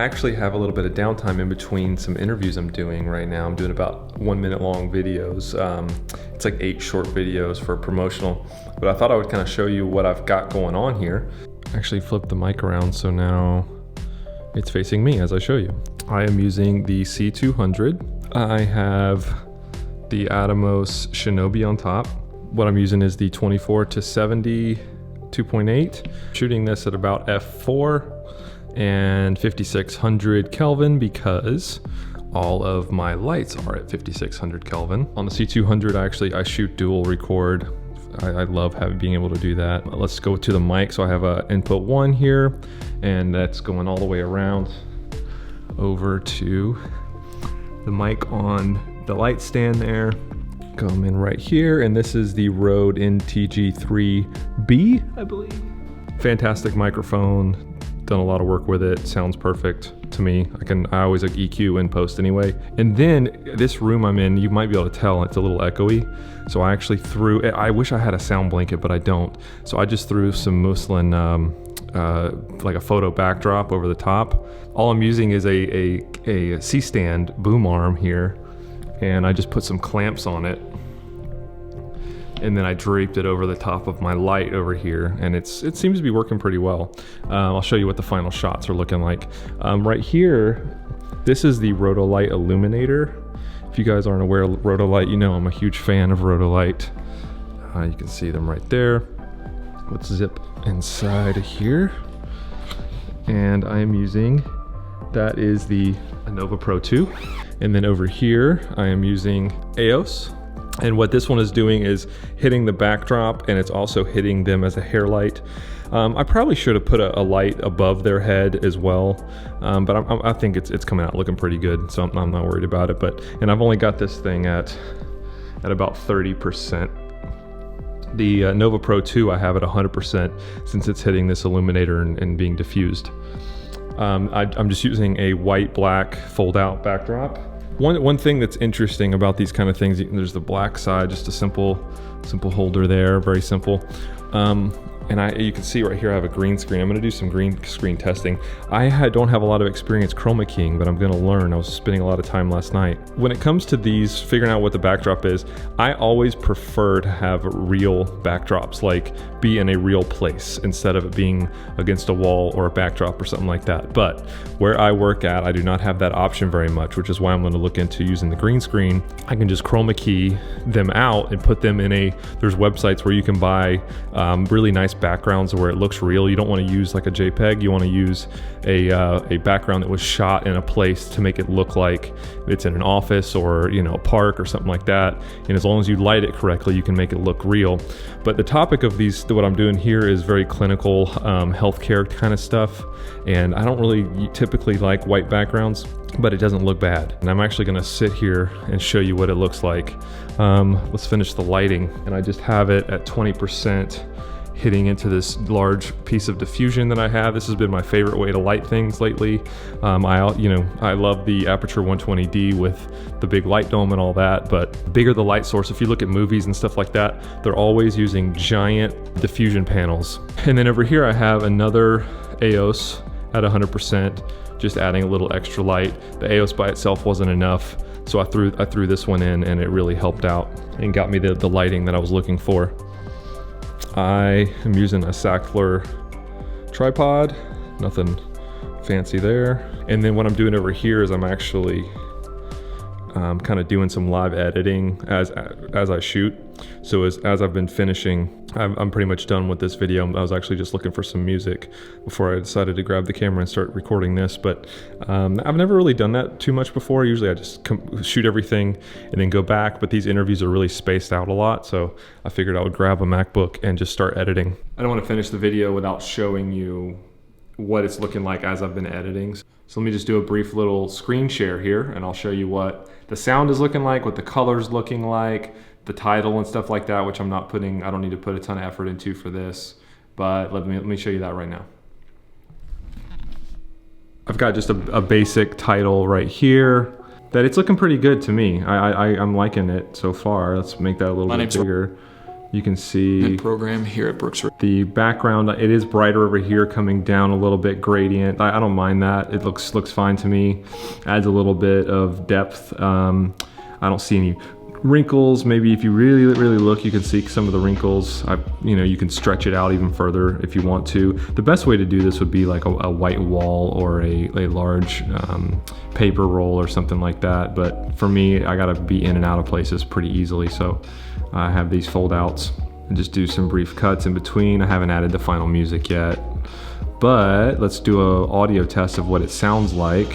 I actually have a little bit of downtime in between some interviews I'm doing right now. I'm doing about 1 minute long videos. It's like 8 short videos for promotional, but I thought I would kind of show you what I've got going on here. Actually flip the mic around so now it's facing me as I show you. I am using the C200. I have the aeos Shinobi on top. What I'm using is the 24 to 70 2.8. Shooting this at about f4 and 5600 Kelvin because all of my lights are at 5600 Kelvin. On the C200, I shoot dual record. I love being able to do that. Let's go to the mic. So I have a input 1 here, and that's going all the way around over to the mic on the light stand there. Come in right here, and this is the Rode NTG3B, I believe. Fantastic microphone. Done a lot of work with it. Sounds perfect to me. I always like EQ in post anyway. And then this room I'm in, you might be able to tell it's a little echoey. So I actually threw, I wish I had a sound blanket, but I don't. So I just threw some muslin, like a photo backdrop over the top. All I'm using is a C-stand boom arm here. And I just put some clamps on it. And then I draped it over the top of my light over here, and it seems to be working pretty well. I'll show you what the final shots are looking like. Right here, this is the Rotolight illuminator. If you guys aren't aware of Rotolight, you know I'm a huge fan of Rotolight. You can see them right there. Let's zip inside of here. And I am using, that is the Nova Pro 2. And then over here, I am using aeos. And what this one is doing is hitting the backdrop, and it's also hitting them as a hair light. I probably should have put a light above their head as well, but I think it's coming out looking pretty good, so I'm not worried about it. And I've only got this thing at about 30%. The Nova Pro 2 I have at 100% since it's hitting this illuminator and being diffused. I'm just using a white-black fold-out backdrop. One thing that's interesting about these kind of things, there's the black side, just a simple holder there, very simple. And you can see right here I have a green screen. I'm going to do some green screen testing. I don't have a lot of experience chroma keying, but I'm going to learn. I was spending a lot of time last night. When it comes to these, figuring out what the backdrop is, I always prefer to have real backdrops, like be in a real place instead of it being against a wall or a backdrop or something like that. But where I work at, I do not have that option very much, which is why I'm going to look into using the green screen. I can just chroma key them out and put them in there's websites where you can buy really nice backgrounds where it looks real. You don't want to use like a JPEG. You want to use a background that was shot in a place to make it look like it's in an office or a park or something like that. And as long as you light it correctly, you can make it look real. But the topic of what I'm doing here is very clinical, healthcare kind of stuff. And I don't really typically like white backgrounds, but it doesn't look bad. And I'm actually going to sit here and show you what it looks like. Let's finish the lighting, and I just have it at 20%. Hitting into this large piece of diffusion that I have. This has been my favorite way to light things lately. I love the Aperture 120D with the big light dome and all that, but the bigger the light source, if you look at movies and stuff like that, they're always using giant diffusion panels. And then over here I have another aeos at 100%, just adding a little extra light. The aeos by itself wasn't enough, so I threw this one in, and it really helped out and got me the lighting that I was looking for. I am using a Sackler tripod, nothing fancy there. And then what I'm doing over here is I'm actually kind of doing some live editing as I shoot. So as I've been finishing, I'm pretty much done with this video. I was actually just looking for some music before I decided to grab the camera and start recording this. But I've never really done that too much before. Usually I just shoot everything and then go back. But these interviews are really spaced out a lot. So I figured I would grab a MacBook and just start editing. I don't want to finish the video without showing you what it's looking like as I've been editing. So let me just do a brief little screen share here, and I'll show you what the sound is looking like, what the color's looking like, the title and stuff like that, which I don't need to put a ton of effort into for this, but let me show you that right now. I've got just a basic title right here that it's looking pretty good to me. I'm liking it so far. Let's make that a little bit bigger. You can see program here at Brooks. The background, it is brighter over here, coming down a little bit gradient. I don't mind that. It looks fine to me. Adds a little bit of depth. I don't see any wrinkles. Maybe if you really look, you can see some of the wrinkles. You can stretch it out even further if you want to. The best way to do this would be like a white wall or a large paper roll or something like that. But for me, I gotta be in and out of places pretty easily. So I have these fold outs and just do some brief cuts in between. I haven't added the final music yet, but let's do an audio test of what it sounds like.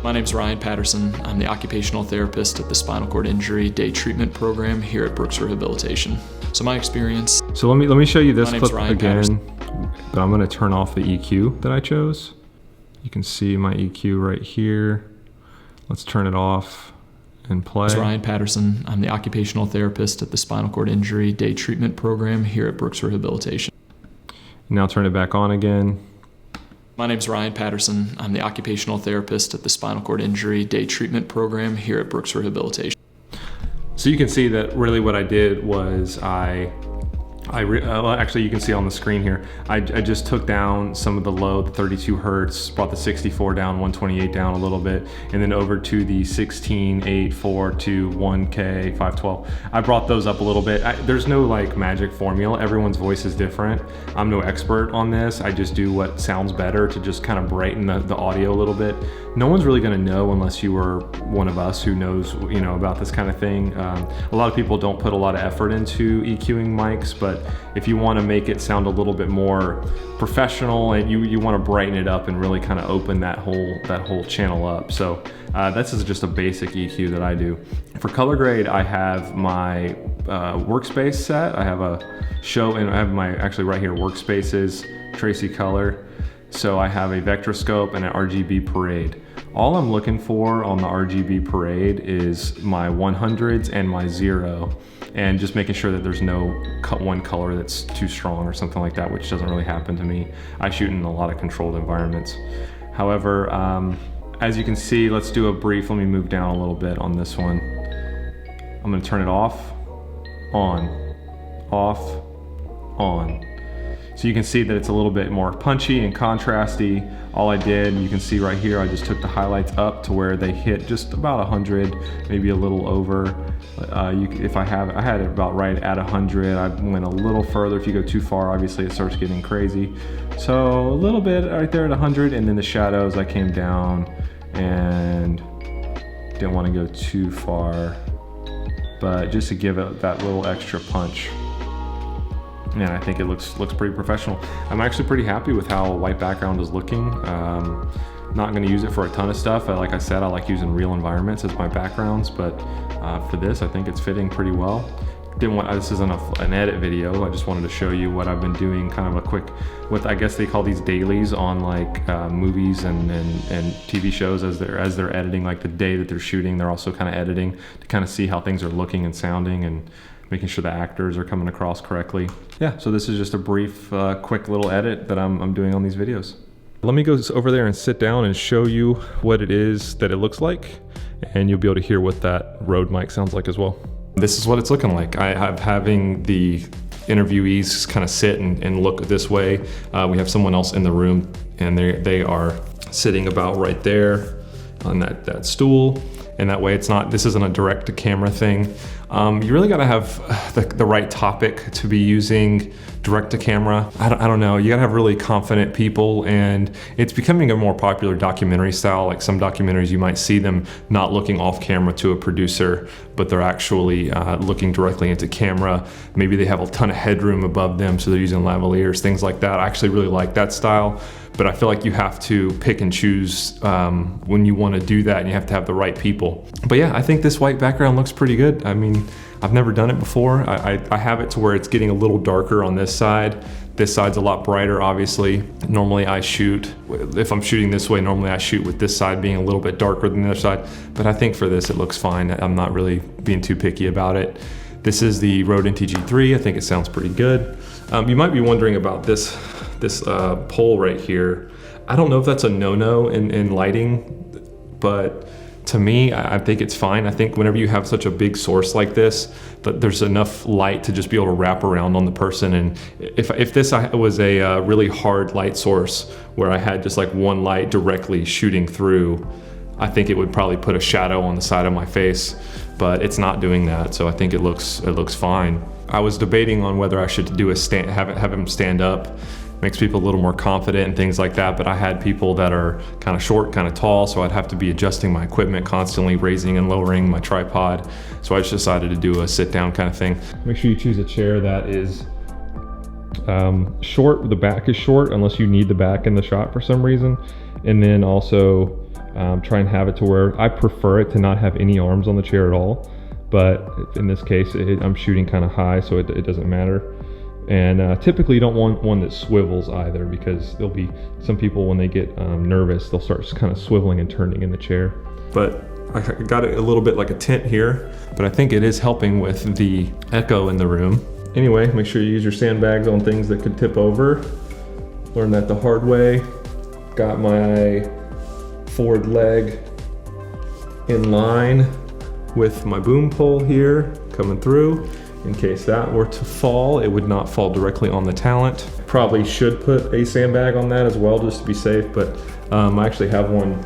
My name's Ryan Patterson. I'm the occupational therapist at the Spinal Cord Injury Day Treatment Program here at Brooks Rehabilitation. So my experience. So let me show you this clip Ryan again, Patterson. but I'm gonna turn off the EQ that I chose. You can see my EQ right here. Let's turn it off and play. My name's Ryan Patterson. I'm the occupational therapist at the Spinal Cord Injury Day Treatment Program here at Brooks Rehabilitation. Now turn it back on again. My name's Ryan Patterson. I'm the occupational therapist at the Spinal Cord Injury Day Treatment Program here at Brooks Rehabilitation. So you can see that really what I did was actually you can see on the screen here, I just took down some of the low, the 32 Hertz, brought the 64 down, 128 down a little bit, and then over to the 16, 8, 4 to 1K, 512. I brought those up a little bit. There's no like magic formula. Everyone's voice is different. I'm no expert on this. I just do what sounds better to just kind of brighten the audio a little bit. No one's really gonna know unless you were one of us who knows, about this kind of thing. A lot of people don't put a lot of effort into EQing mics, but if you want to make it sound a little bit more professional and you want to brighten it up and really kind of open that whole channel up. So this is just a basic EQ that I do. For color grade, I have my workspace set. I have a show, and I have my, actually right here, workspaces, Tracy Color. So I have a vectorscope and an RGB parade. All I'm looking for on the RGB parade is my 100s and my 0, and just making sure that there's no one color that's too strong or something like that, which doesn't really happen to me. I shoot in a lot of controlled environments. However, as you can see, let's do a brief, let me move down a little bit on this one. I'm gonna turn it off, on, off, on. So you can see that it's a little bit more punchy and contrasty. All I did, you can see right here, I just took the highlights up to where they hit just about 100, maybe a little over. I had it about right at 100. I went a little further. If you go too far, obviously it starts getting crazy. So a little bit right there at 100, and then the shadows, I came down and didn't want to go too far, but just to give it that little extra punch. And I think it looks pretty professional. I'm actually pretty happy with how a white background is looking. Not going to use it for a ton of stuff. Like I said, I like using real environments as my backgrounds, but for this, I think it's fitting pretty well. This isn't an edit video. I just wanted to show you what I've been doing, kind of a quick, what I guess they call these dailies on like movies and TV shows as they're editing, like the day that they're shooting, they're also kind of editing to kind of see how things are looking and sounding and making sure the actors are coming across correctly. Yeah, so this is just a brief, quick little edit that I'm doing on these videos. Let me go over there and sit down and show you what it is that it looks like, and you'll be able to hear what that Rode mic sounds like as well. This is what it's looking like. I'm having the interviewees kind of sit and look this way. We have someone else in the room, and they are sitting about right there on that stool. And that way this isn't a direct to camera thing. You really gotta have the right topic to be using direct to camera. I don't know, you gotta have really confident people, and it's becoming a more popular documentary style. Like some documentaries, you might see them not looking off camera to a producer, but they're actually looking directly into camera. Maybe they have a ton of headroom above them, so they're using lavaliers, things like that. I actually really like that style. But I feel like you have to pick and choose when you want to do that, and you have to have the right people. But yeah, I think this white background looks pretty good. I mean, I've never done it before. I have it to where it's getting a little darker on this side. This side's a lot brighter, obviously. Normally I shoot, if I'm shooting this way, normally I shoot with this side being a little bit darker than the other side. But I think for this, it looks fine. I'm not really being too picky about it. This is the Rode NTG3. I think it sounds pretty good. You might be wondering about this pole right here. I don't know if that's a no-no in lighting, but to me, I think it's fine. I think whenever you have such a big source like this, that there's enough light to just be able to wrap around on the person. And if this was a really hard light source where I had just like one light directly shooting through, I think it would probably put a shadow on the side of my face, but it's not doing that. So I think it looks fine. I was debating on whether I should do have him stand up. Makes people a little more confident and things like that, but I had people that are kind of short, kind of tall, so I'd have to be adjusting my equipment constantly, raising and lowering my tripod. So I just decided to do a sit down kind of thing. Make sure you choose a chair that is short. The back is short unless you need the back in the shot for some reason. And then also try and have it to where I prefer it to not have any arms on the chair at all. But in this case, I'm shooting kind of high, so it doesn't matter. And typically you don't want one that swivels either, because there'll be some people when they get nervous, they'll start just kind of swiveling and turning in the chair. But I got it a little bit like a tent here, but I think it is helping with the echo in the room. Anyway, make sure you use your sandbags on things that could tip over. Learned that the hard way. Got my forward leg in line with my boom pole here coming through. In case that were to fall, it would not fall directly on the talent. Probably should put a sandbag on that as well, just to be safe, but I actually have one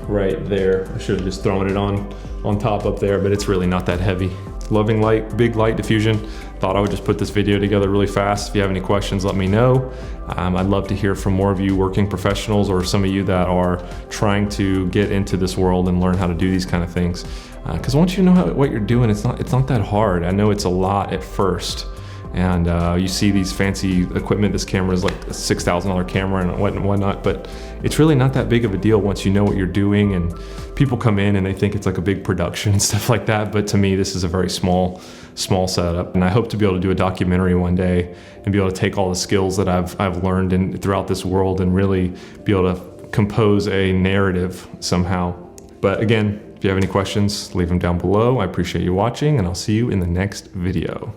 right there. I should have just thrown it on top up there, but it's really not that heavy. Loving light, big light diffusion. Thought I would just put this video together really fast. If you have any questions, let me know. I'd love to hear from more of you working professionals, or some of you that are trying to get into this world and learn how to do these kind of things. Because once you know what you're doing, it's not that hard. I know it's a lot at first, and you see these fancy equipment. This camera is like a $6,000 camera and whatnot, but it's really not that big of a deal once you know what you're doing. And people come in and they think it's like a big production and stuff like that, but to me this is a very small setup. And I hope to be able to do a documentary one day and be able to take all the skills that I've learned throughout this world and really be able to compose a narrative somehow. But again, if you have any questions, leave them down below. I appreciate you watching, and I'll see you in the next video.